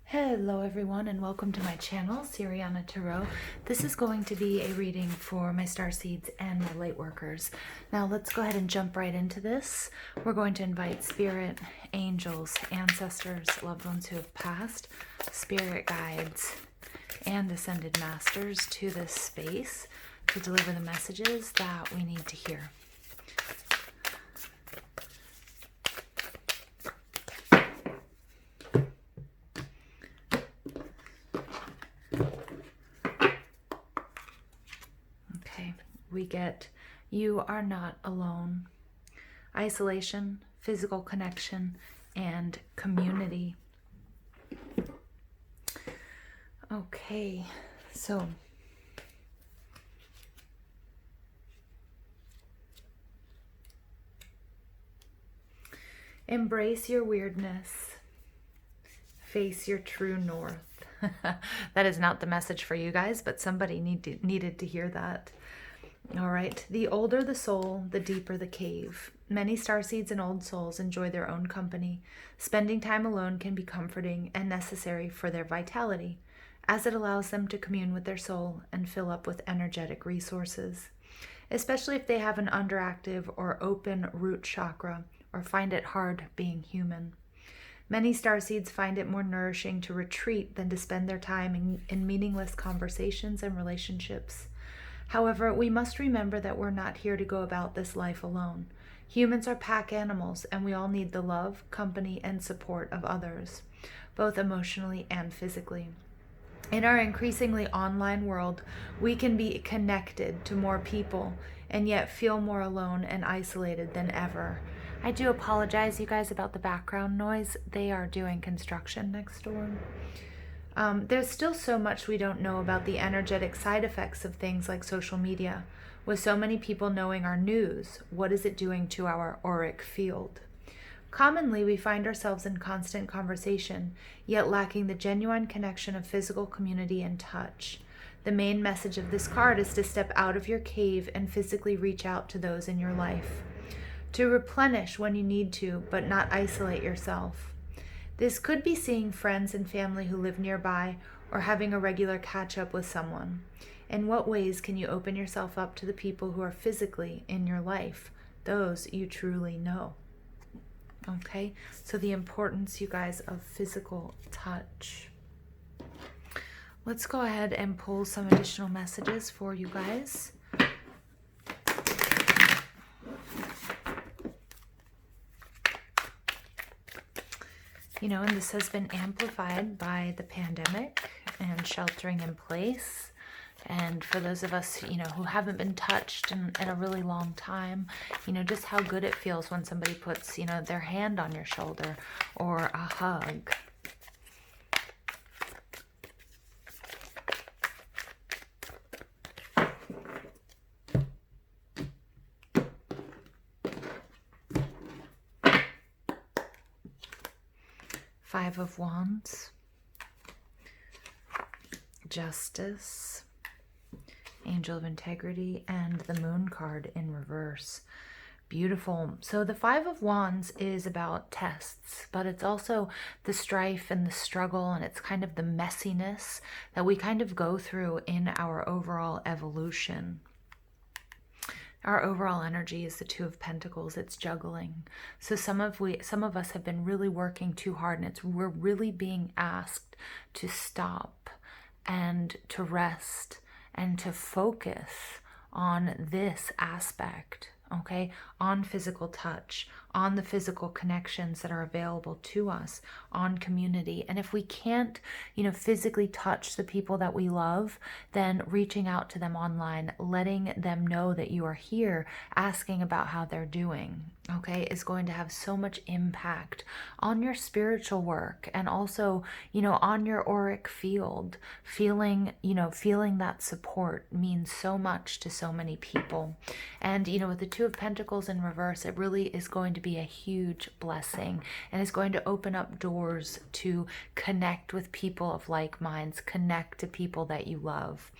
Hello everyone and welcome to my channel, Siriana Tarot. This is going to be a reading for my Starseeds and my Lightworkers. Now let's go ahead and jump right into this. We're going to invite spirit, angels, ancestors, loved ones who have passed, spirit guides, and ascended masters to this space to deliver the messages that we need to hear. We get, you are not alone. Isolation, physical connection, and community. Okay, so embrace your weirdness. Face your true north. That is not the message for you guys, but somebody needed to hear that. All right, the older the soul, the deeper the cave. Many starseeds and old souls enjoy their own company. Spending time alone can be comforting and necessary for their vitality, as it allows them to commune with their soul and fill up with energetic resources, especially if they have an underactive or open root chakra or find it hard being human. Many starseeds find it more nourishing to retreat than to spend their time in meaningless conversations and relationships. However, we must remember that we're not here to go about this life alone. Humans are pack animals, and we all need the love, company, and support of others, both emotionally and physically. In our increasingly online world, we can be connected to more people and yet feel more alone and isolated than ever. I do apologize, you guys, about the background noise. They are doing construction next door. There's still so much we don't know about the energetic side effects of things like social media. With so many people knowing our news, what is it doing to our auric field? Commonly, we find ourselves in constant conversation, yet lacking the genuine connection of physical community and touch. The main message of this card is to step out of your cave and physically reach out to those in your life. To replenish when you need to, but not isolate yourself. This could be seeing friends and family who live nearby or having a regular catch-up with someone. In what ways can you open yourself up to the people who are physically in your life, those you truly know? Okay, so the importance, you guys, of physical touch. Let's go ahead and pull some additional messages for you guys. You know, and this has been amplified by the pandemic and sheltering in place. And for those of us, you know, who haven't been touched in a really long time, you know, just how good it feels when somebody puts, you know, their hand on your shoulder or a hug. Five of Wands, Justice, Angel of Integrity, and the Moon card in reverse. Beautiful. So the Five of Wands is about tests, but it's also the strife and the struggle, and it's kind of the messiness that we kind of go through in our overall evolution. Our overall energy is the Two of Pentacles. It's juggling. So some of us have been really working too hard, and we're really being asked to stop and to rest and to focus on this aspect, okay? On physical touch, on the physical connections that are available to us, on community. And if we can't, you know, physically touch the people that we love, then reaching out to them online, letting them know that you are here, asking about how they're doing, okay, is going to have so much impact on your spiritual work and also, you know, on your auric field. Feeling that support means so much to so many people. And, you know, with the Two of Pentacles in reverse, it really is going to be a huge blessing and is going to open up doors to connect with people of like minds, connect to people that you love,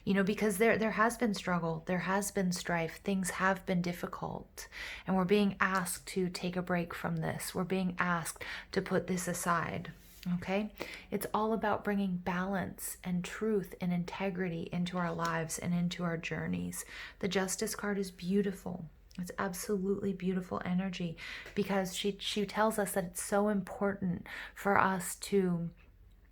you know, because there has been struggle, there has been strife, things have been difficult, and we're being asked to take a break from this. We're being asked to put this aside. Okay, it's all about bringing balance and truth and integrity into our lives and into our journeys. The Justice card is beautiful. It's absolutely beautiful energy, because she tells us that it's so important for us to,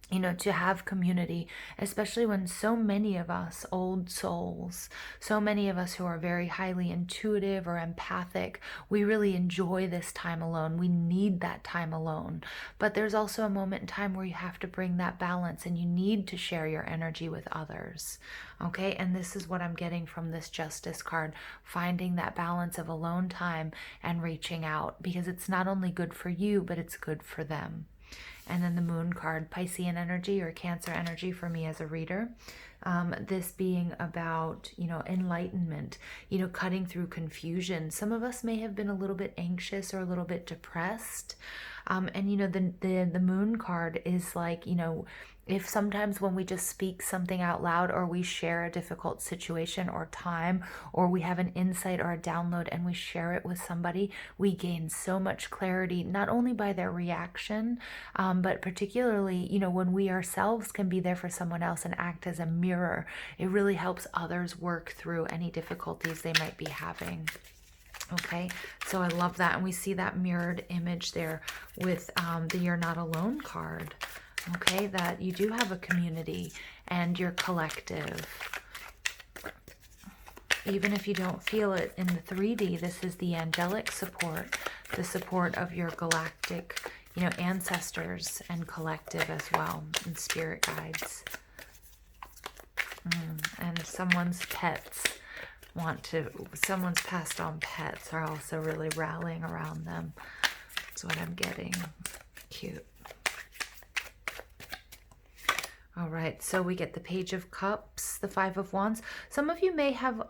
you know, to have community, especially when so many of us old souls, so many of us who are very highly intuitive or empathic, we really enjoy this time alone. We need that time alone. But there's also a moment in time where you have to bring that balance, and you need to share your energy with others. Okay, and this is what I'm getting from this Justice card, finding that balance of alone time and reaching out, because it's not only good for you, but it's good for them. And then the Moon card, Piscean energy or Cancer energy for me as a reader. This being about, you know, enlightenment, you know, cutting through confusion. Some of us may have been a little bit anxious or a little bit depressed. And, you know, the Moon card is like, you know, if sometimes when we just speak something out loud, or we share a difficult situation or time, or we have an insight or a download and we share it with somebody, we gain so much clarity, not only by their reaction, but particularly, you know, when we ourselves can be there for someone else and act as a mirror. It really helps others work through any difficulties they might be having. Okay, so I love that. And we see that mirrored image there with the You're Not Alone card. Okay, that you do have a community and you're collective. Even if you don't feel it in the 3D, this is the angelic support, the support of your galactic, you know, ancestors and collective as well, and spirit guides. And someone's pets someone's passed on pets are also really rallying around them. That's what I'm getting. Cute. All right, so we get the Page of Cups, the Five of Wands. Some of you may have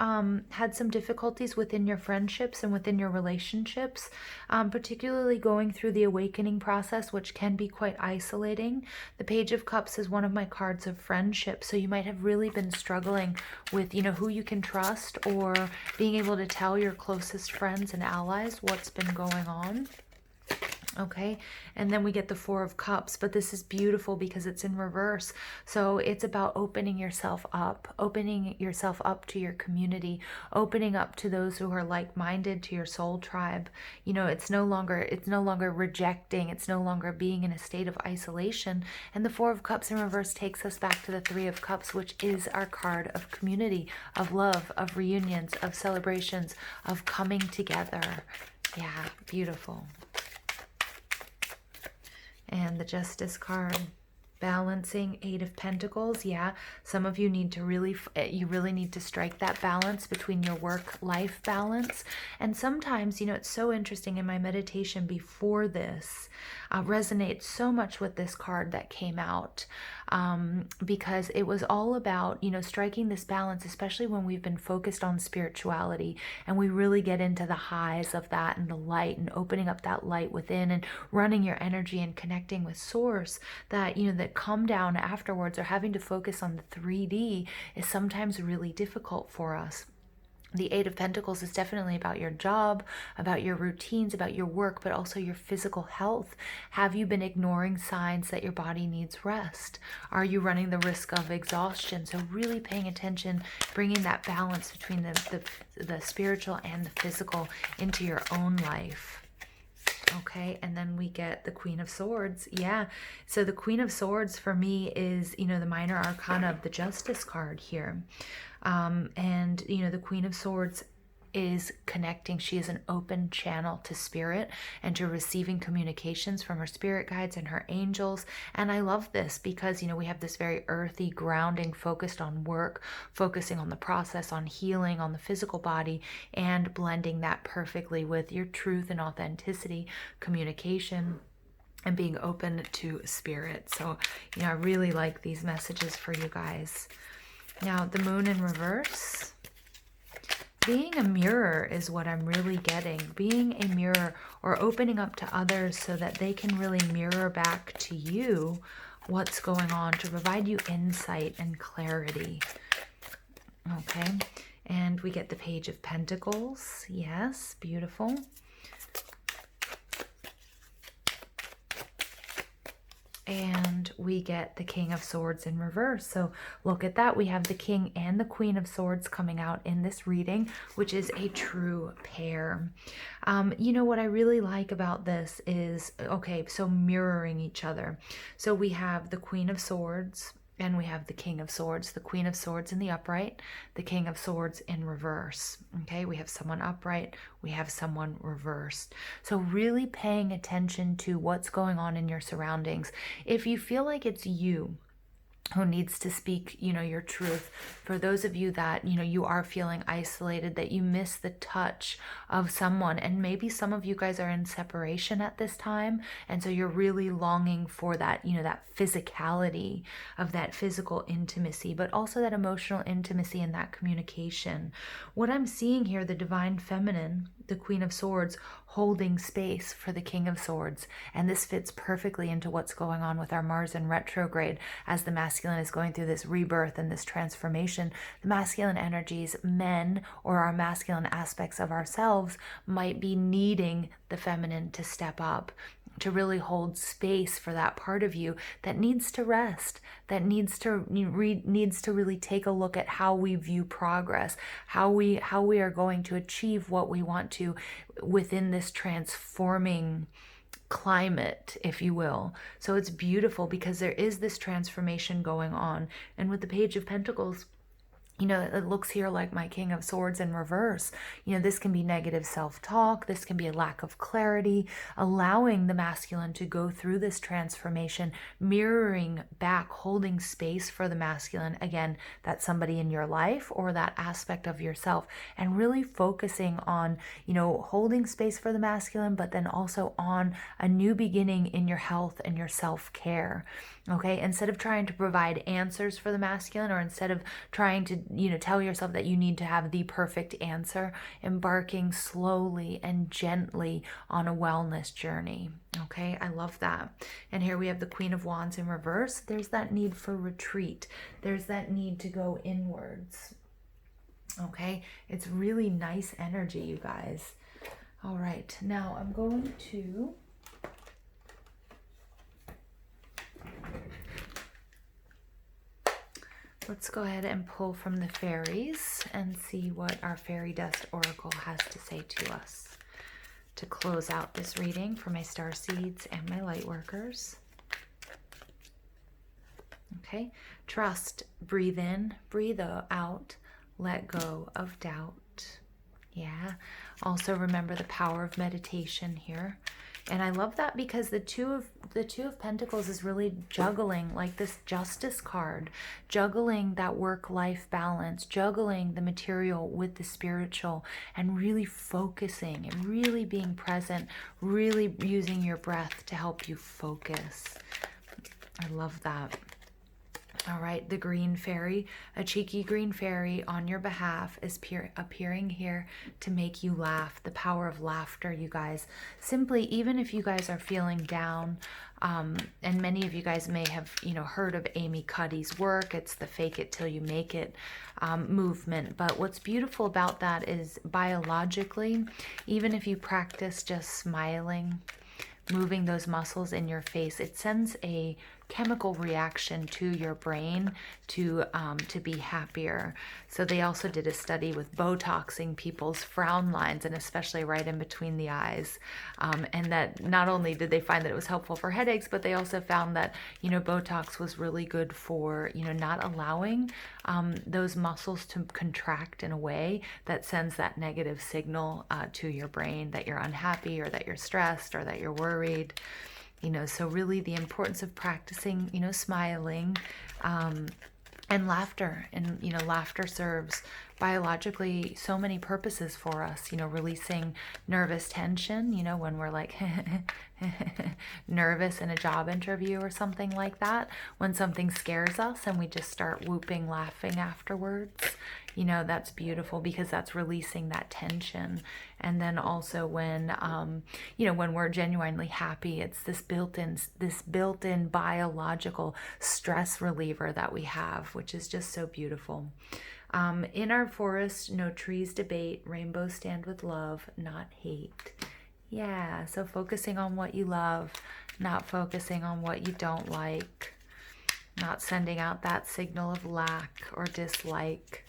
had some difficulties within your friendships and within your relationships, particularly going through the awakening process, which can be quite isolating. The Page of Cups is one of my cards of friendship, so you might have really been struggling with, you know, who you can trust, or being able to tell your closest friends and allies what's been going on. Okay, and then we get the Four of Cups, but this is beautiful because it's in reverse. So it's about opening yourself up to your community, opening up to those who are like-minded, to your soul tribe. You know, it's no longer rejecting, it's no longer being in a state of isolation. And the Four of Cups in reverse takes us back to the Three of Cups, which is our card of community, of love, of reunions, of celebrations, of coming together. Yeah, beautiful. And the Justice card, balancing, Eight of Pentacles. Yeah, some of you need to really need to strike that balance between your work-life balance. And sometimes, you know, it's so interesting, in my meditation before this, resonates so much with this card that came out, because it was all about, you know, striking this balance, especially when we've been focused on spirituality and we really get into the highs of that and the light, and opening up that light within and running your energy and connecting with source, that, you know, that come down afterwards, or having to focus on the 3D is sometimes really difficult for us. The Eight of Pentacles is definitely about your job, about your routines, about your work, but also your physical health. Have you been ignoring signs that your body needs rest? Are you running the risk of exhaustion? So really paying attention, bringing that balance between the spiritual and the physical into your own life. Okay, and then we get the Queen of Swords. Yeah, so the Queen of Swords for me is, you know, the minor arcana of the Justice card here. And, you know, the Queen of Swords is connecting. She is an open channel to spirit and to receiving communications from her spirit guides and her angels. And I love this because, you know, we have this very earthy grounding, focused on work, focusing on the process, on healing, on the physical body, and blending that perfectly with your truth and authenticity, communication, and being open to spirit. So, you know, I really like these messages for you guys. Now, the Moon in reverse. Being a mirror is what I'm really getting. Being a mirror, or opening up to others so that they can really mirror back to you what's going on, to provide you insight and clarity. Okay, and we get the Page of Pentacles. Yes, beautiful. And we get the King of Swords in reverse. So look at that. We have the King and the Queen of Swords coming out in this reading, which is a true pair. You know, what I really like about this is, okay, so mirroring each other. So we have the Queen of Swords and we have the King of Swords, the Queen of Swords in the upright, the King of Swords in reverse. Okay, we have someone upright, we have someone reversed. So really paying attention to what's going on in your surroundings. If you feel like it's you who needs to speak, you know, your truth, for those of you that, you know, you are feeling isolated, that you miss the touch of someone, and maybe some of you guys are in separation at this time, and so you're really longing for that, you know, that physicality of that physical intimacy, but also that emotional intimacy and that communication. What I'm seeing here, the divine feminine, the Queen of Swords, holding space for the King of Swords, and this fits perfectly into what's going on with our Mars in retrograde as the masculine is going through this rebirth and this transformation. The masculine energies, men, or our masculine aspects of ourselves, might be needing the feminine to step up, to really hold space for that part of you that needs to rest, that needs to really take a look at how we view progress, how we are going to achieve what we want to within this transforming climate, if you will. So it's beautiful because there is this transformation going on. And with the Page of Pentacles, you know, it looks here like my King of Swords in reverse. You know, this can be negative self-talk. This can be a lack of clarity, allowing the masculine to go through this transformation, mirroring back, holding space for the masculine. Again, that's somebody in your life or that aspect of yourself, and really focusing on, you know, holding space for the masculine, but then also on a new beginning in your health and your self-care. Okay, instead of trying to provide answers for the masculine, or instead of trying to, you know, tell yourself that you need to have the perfect answer, embarking slowly and gently on a wellness journey. Okay, I love that. And here we have the Queen of Wands in reverse. There's that need for retreat. There's that need to go inwards. Okay, it's really nice energy, you guys. All right, now I'm going to let's go ahead and pull from the fairies and see what our Fairy Dust Oracle has to say to us to close out this reading for my Starseeds and my Lightworkers. Okay, trust, breathe in, breathe out, let go of doubt. Yeah, also remember the power of meditation here. And I love that because the two of Pentacles is really juggling, like this Justice card, juggling that work-life balance, juggling the material with the spiritual, and really focusing and really being present, really using your breath to help you focus. I love that. All right, the green fairy, a cheeky green fairy on your behalf is appearing here to make you laugh. The power of laughter, you guys. Simply, even if you guys are feeling down, and many of you guys may have, you know, heard of Amy Cuddy's work. It's the fake it till you make it movement. But what's beautiful about that is biologically, even if you practice just smiling, moving those muscles in your face, it sends a chemical reaction to your brain to be happier. So they also did a study with Botoxing people's frown lines, and especially right in between the eyes. And that not only did they find that it was helpful for headaches, but they also found that, you know, Botox was really good for, you know, not allowing those muscles to contract in a way that sends that negative signal to your brain that you're unhappy or that you're stressed or that you're worried. You know, so really the importance of practicing, you know, smiling, and laughter. And, you know, laughter serves biologically so many purposes for us, you know, releasing nervous tension, you know, when we're like nervous in a job interview or something like that, when something scares us and we just start whooping, laughing afterwards. You know, that's beautiful because that's releasing that tension. And then also when, you know, when we're genuinely happy, it's this built-in biological stress reliever that we have, which is just so beautiful. In our forest, no trees debate, rainbows stand with love, not hate. Yeah, so focusing on what you love, not focusing on what you don't like, not sending out that signal of lack or dislike.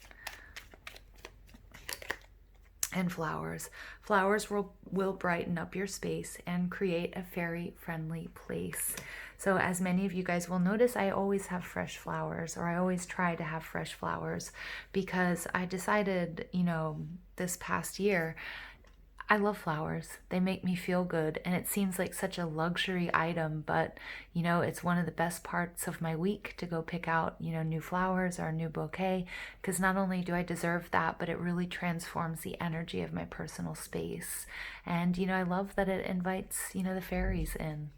And flowers. Flowers will brighten up your space and create a fairy-friendly place. So as many of you guys will notice, I always have fresh flowers, or I always try to have fresh flowers, because I decided, you know, this past year, I love flowers. They make me feel good, and it seems like such a luxury item, but you know, it's one of the best parts of my week to go pick out, you know, new flowers or a new bouquet, because not only do I deserve that, but it really transforms the energy of my personal space. And you know, I love that it invites, you know, the fairies in.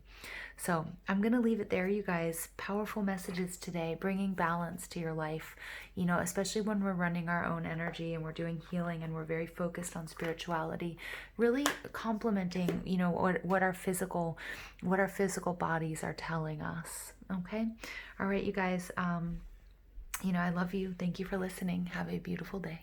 So I'm going to leave it there, you guys. Powerful messages today, bringing balance to your life, you know, especially when we're running our own energy and we're doing healing and we're very focused on spirituality, really complementing, you know, what our physical bodies are telling us. Okay. All right, you guys, you know, I love you. Thank you for listening. Have a beautiful day.